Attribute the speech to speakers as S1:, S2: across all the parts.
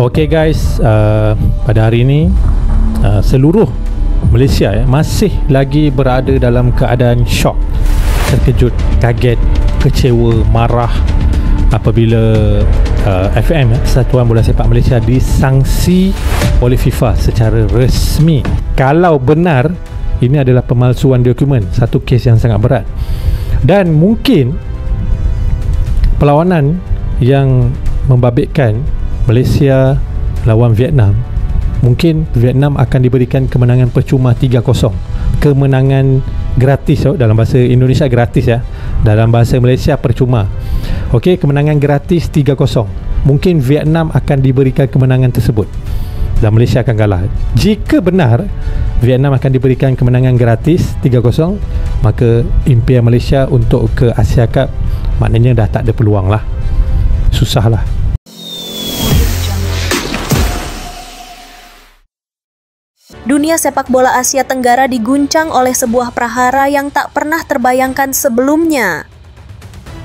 S1: Okey guys, pada hari ini seluruh Malaysia masih lagi berada dalam keadaan syok, terkejut, kaget, kecewa, marah apabila FIM, Persatuan Bola Sepak Malaysia, disangsi oleh FIFA secara resmi. Kalau benar ini adalah pemalsuan dokumen, satu kes yang sangat berat, dan mungkin perlawanan yang membabitkan Malaysia lawan Vietnam, mungkin Vietnam akan diberikan kemenangan percuma 3-0. Kemenangan gratis, dalam bahasa Indonesia gratis ya, dalam bahasa Malaysia percuma. Okey, kemenangan gratis 3-0. Mungkin Vietnam akan diberikan kemenangan tersebut dan Malaysia akan kalah. Jika benar Vietnam akan diberikan kemenangan gratis 3-0, maka impian Malaysia untuk ke Asia Cup maknanya dah tak ada peluang lah. Susah lah.
S2: Dunia sepak bola Asia Tenggara diguncang oleh sebuah prahara yang tak pernah terbayangkan sebelumnya.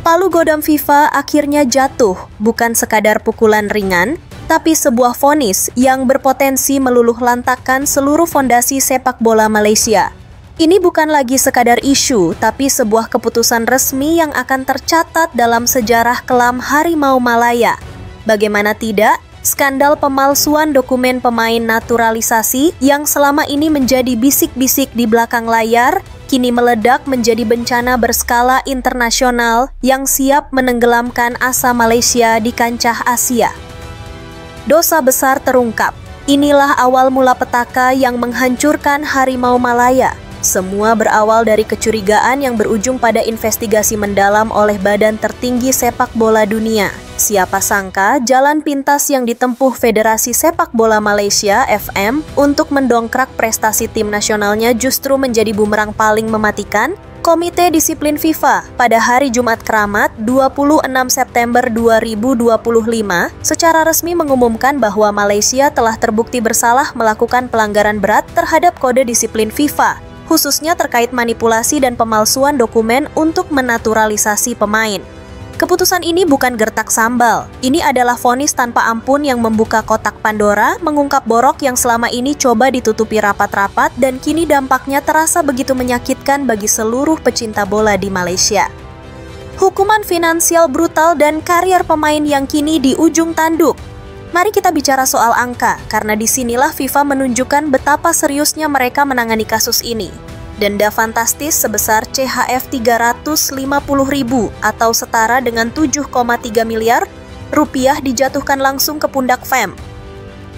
S2: Palu godam FIFA akhirnya jatuh, bukan sekadar pukulan ringan, tapi sebuah vonis yang berpotensi meluluh lantakkan seluruh fondasi sepak bola Malaysia. Ini bukan lagi sekadar isu, tapi sebuah keputusan resmi yang akan tercatat dalam sejarah kelam Harimau Malaya. Bagaimana tidak? Skandal pemalsuan dokumen pemain naturalisasi yang selama ini menjadi bisik-bisik di belakang layar, kini meledak menjadi bencana berskala internasional yang siap menenggelamkan asa Malaysia di kancah Asia. Dosa besar terungkap. Inilah awal mula petaka yang menghancurkan Harimau Malaya. Semua berawal dari kecurigaan yang berujung pada investigasi mendalam oleh Badan Tertinggi Sepak Bola Dunia. Siapa sangka jalan pintas yang ditempuh Federasi Sepak Bola Malaysia (FM) untuk mendongkrak prestasi tim nasionalnya justru menjadi bumerang paling mematikan. Komite Disiplin FIFA pada hari Jumat Keramat 26 September 2025 secara resmi mengumumkan bahwa Malaysia telah terbukti bersalah melakukan pelanggaran berat terhadap kode disiplin FIFA, khususnya terkait manipulasi dan pemalsuan dokumen untuk menaturalisasi pemain. Keputusan ini bukan gertak sambal. Ini adalah vonis tanpa ampun yang membuka kotak Pandora, mengungkap borok yang selama ini coba ditutupi rapat-rapat dan kini dampaknya terasa begitu menyakitkan bagi seluruh pecinta bola di Malaysia. Hukuman finansial brutal dan karier pemain yang kini di ujung tanduk. Mari kita bicara soal angka, karena disinilah FIFA menunjukkan betapa seriusnya mereka menangani kasus ini. Denda fantastis sebesar CHF 350.000 atau setara dengan 7,3 miliar rupiah dijatuhkan langsung ke pundak FEM.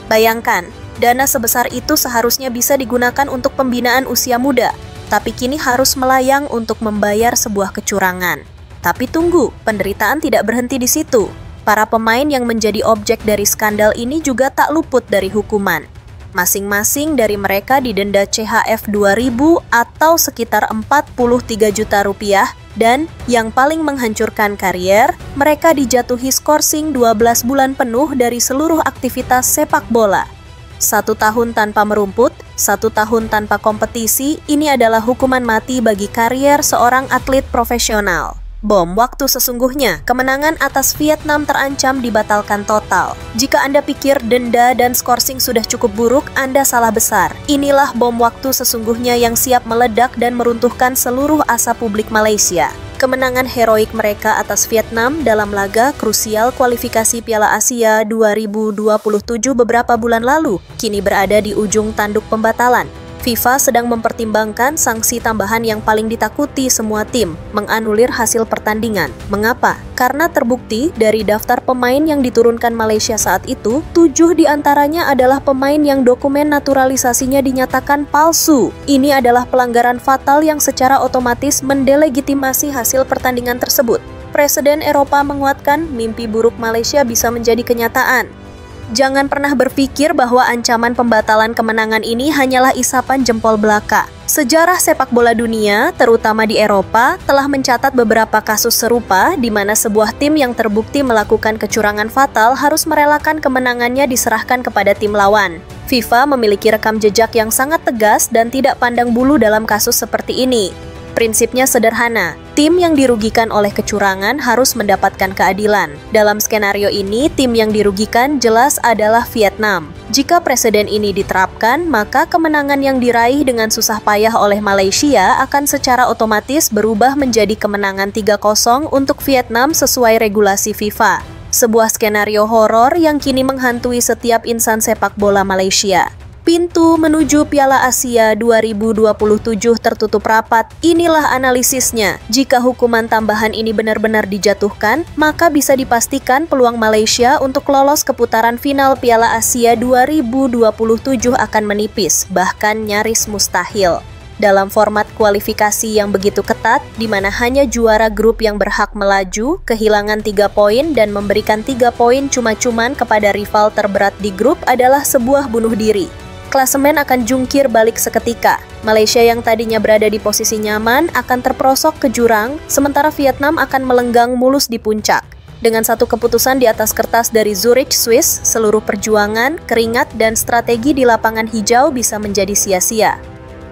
S2: Bayangkan, dana sebesar itu seharusnya bisa digunakan untuk pembinaan usia muda, tapi kini harus melayang untuk membayar sebuah kecurangan. Tapi tunggu, penderitaan tidak berhenti di situ. Para pemain yang menjadi objek dari skandal ini juga tak luput dari hukuman. Masing-masing dari mereka didenda CHF 2.000 atau sekitar 43 juta rupiah, dan yang paling menghancurkan karier, mereka dijatuhi skorsing 12 bulan penuh dari seluruh aktivitas sepak bola. 1 tahun tanpa merumput, 1 tahun tanpa kompetisi, ini adalah hukuman mati bagi karier seorang atlet profesional. Bom waktu sesungguhnya, kemenangan atas Vietnam terancam dibatalkan total. Jika Anda pikir denda dan skorsing sudah cukup buruk, Anda salah besar. Inilah bom waktu sesungguhnya yang siap meledak dan meruntuhkan seluruh asa publik Malaysia. Kemenangan heroik mereka atas Vietnam dalam laga krusial kualifikasi Piala Asia 2027 beberapa bulan lalu, kini berada di ujung tanduk pembatalan. FIFA sedang mempertimbangkan sanksi tambahan yang paling ditakuti semua tim, menganulir hasil pertandingan. Mengapa? Karena terbukti dari daftar pemain yang diturunkan Malaysia saat itu, 7 diantaranya adalah pemain yang dokumen naturalisasinya dinyatakan palsu. Ini adalah pelanggaran fatal yang secara otomatis mendelegitimasi hasil pertandingan tersebut. Presiden Eropa menguatkan mimpi buruk Malaysia bisa menjadi kenyataan. Jangan pernah berpikir bahwa ancaman pembatalan kemenangan ini hanyalah isapan jempol belaka. Sejarah sepak bola dunia, terutama di Eropa, telah mencatat beberapa kasus serupa di mana sebuah tim yang terbukti melakukan kecurangan fatal harus merelakan kemenangannya diserahkan kepada tim lawan. FIFA memiliki rekam jejak yang sangat tegas dan tidak pandang bulu dalam kasus seperti ini. Prinsipnya sederhana, tim yang dirugikan oleh kecurangan harus mendapatkan keadilan. Dalam skenario ini, tim yang dirugikan jelas adalah Vietnam. Jika presiden ini diterapkan, maka kemenangan yang diraih dengan susah payah oleh Malaysia akan secara otomatis berubah menjadi kemenangan 3-0 untuk Vietnam sesuai regulasi FIFA. Sebuah skenario horor yang kini menghantui setiap insan sepak bola Malaysia. Pintu menuju Piala Asia 2027 tertutup rapat, inilah analisisnya. Jika hukuman tambahan ini benar-benar dijatuhkan, maka bisa dipastikan peluang Malaysia untuk lolos ke putaran final Piala Asia 2027 akan menipis, bahkan nyaris mustahil. Dalam format kualifikasi yang begitu ketat, di mana hanya juara grup yang berhak melaju, kehilangan 3 poin dan memberikan 3 poin cuma-cuman kepada rival terberat di grup adalah sebuah bunuh diri. Klasemen akan jungkir balik seketika. Malaysia yang tadinya berada di posisi nyaman akan terperosok ke jurang, sementara Vietnam akan melenggang mulus di puncak. Dengan satu keputusan di atas kertas dari Zurich, Swiss, seluruh perjuangan, keringat, dan strategi di lapangan hijau bisa menjadi sia-sia.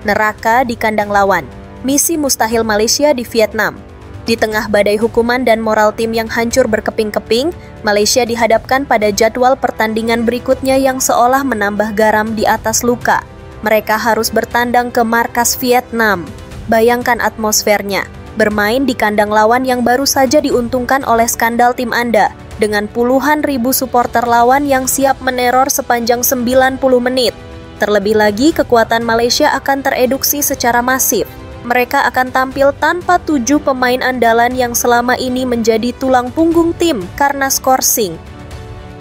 S2: Neraka di kandang lawan. Misi mustahil Malaysia di Vietnam. Di tengah badai hukuman dan moral tim yang hancur berkeping-keping, Malaysia dihadapkan pada jadwal pertandingan berikutnya yang seolah menambah garam di atas luka. Mereka harus bertandang ke markas Vietnam. Bayangkan atmosfernya, bermain di kandang lawan yang baru saja diuntungkan oleh skandal tim Anda, dengan puluhan ribu supporter lawan yang siap meneror sepanjang 90 menit. Terlebih lagi, kekuatan Malaysia akan tereduksi secara masif. Mereka akan tampil tanpa 7 pemain andalan yang selama ini menjadi tulang punggung tim karena skorsing.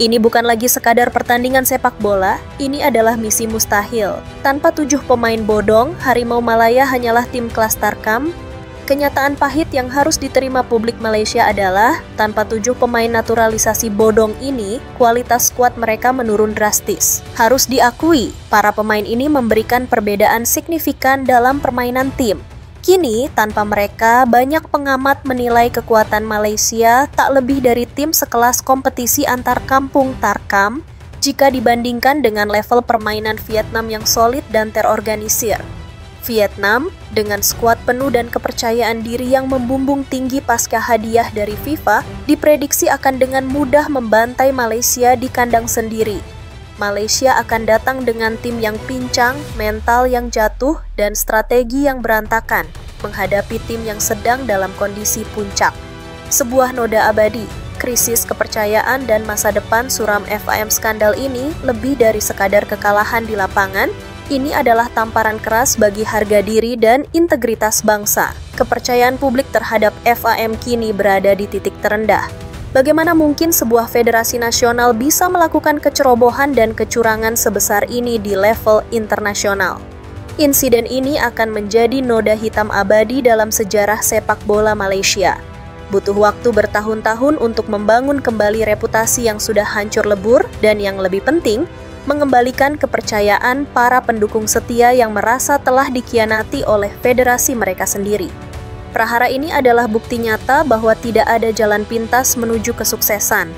S2: Ini bukan lagi sekadar pertandingan sepak bola, ini adalah misi mustahil. Tanpa 7 pemain bodong, Harimau Malaya hanyalah tim kelas Tarkam. Kenyataan pahit yang harus diterima publik Malaysia adalah, tanpa 7 pemain naturalisasi bodong ini, kualitas skuad mereka menurun drastis. Harus diakui, para pemain ini memberikan perbedaan signifikan dalam permainan tim. Kini, tanpa mereka, banyak pengamat menilai kekuatan Malaysia tak lebih dari tim sekelas kompetisi antar kampung Tarkam jika dibandingkan dengan level permainan Vietnam yang solid dan terorganisir. Vietnam, dengan skuad penuh dan kepercayaan diri yang membumbung tinggi pasca hadiah dari FIFA, diprediksi akan dengan mudah membantai Malaysia di kandang sendiri. Malaysia akan datang dengan tim yang pincang, mental yang jatuh, dan strategi yang berantakan menghadapi tim yang sedang dalam kondisi puncak. Sebuah noda abadi, krisis kepercayaan dan masa depan suram FIM skandal ini lebih dari sekadar kekalahan di lapangan. Ini adalah tamparan keras bagi harga diri dan integritas bangsa. Kepercayaan publik terhadap FIM kini berada di titik terendah. Bagaimana mungkin sebuah federasi nasional bisa melakukan kecerobohan dan kecurangan sebesar ini di level internasional? Insiden ini akan menjadi noda hitam abadi dalam sejarah sepak bola Malaysia. Butuh waktu bertahun-tahun untuk membangun kembali reputasi yang sudah hancur lebur dan yang lebih penting, mengembalikan kepercayaan para pendukung setia yang merasa telah dikhianati oleh federasi mereka sendiri. Prahara ini adalah bukti nyata bahwa tidak ada jalan pintas menuju kesuksesan.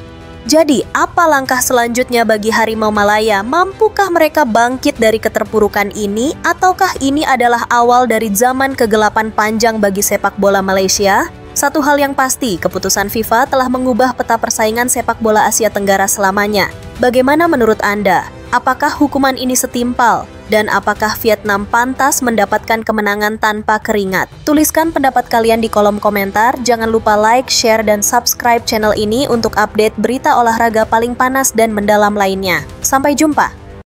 S2: Jadi, apa langkah selanjutnya bagi Harimau Malaya? Mampukah mereka bangkit dari keterpurukan ini? Ataukah ini adalah awal dari zaman kegelapan panjang bagi sepak bola Malaysia? Satu hal yang pasti, keputusan FIFA telah mengubah peta persaingan sepak bola Asia Tenggara selamanya. Bagaimana menurut Anda? Apakah hukuman ini setimpal? Dan apakah Vietnam pantas mendapatkan kemenangan tanpa keringat? Tuliskan pendapat kalian di kolom komentar. Jangan lupa like, share, dan subscribe channel ini untuk update berita olahraga paling panas dan mendalam lainnya. Sampai jumpa!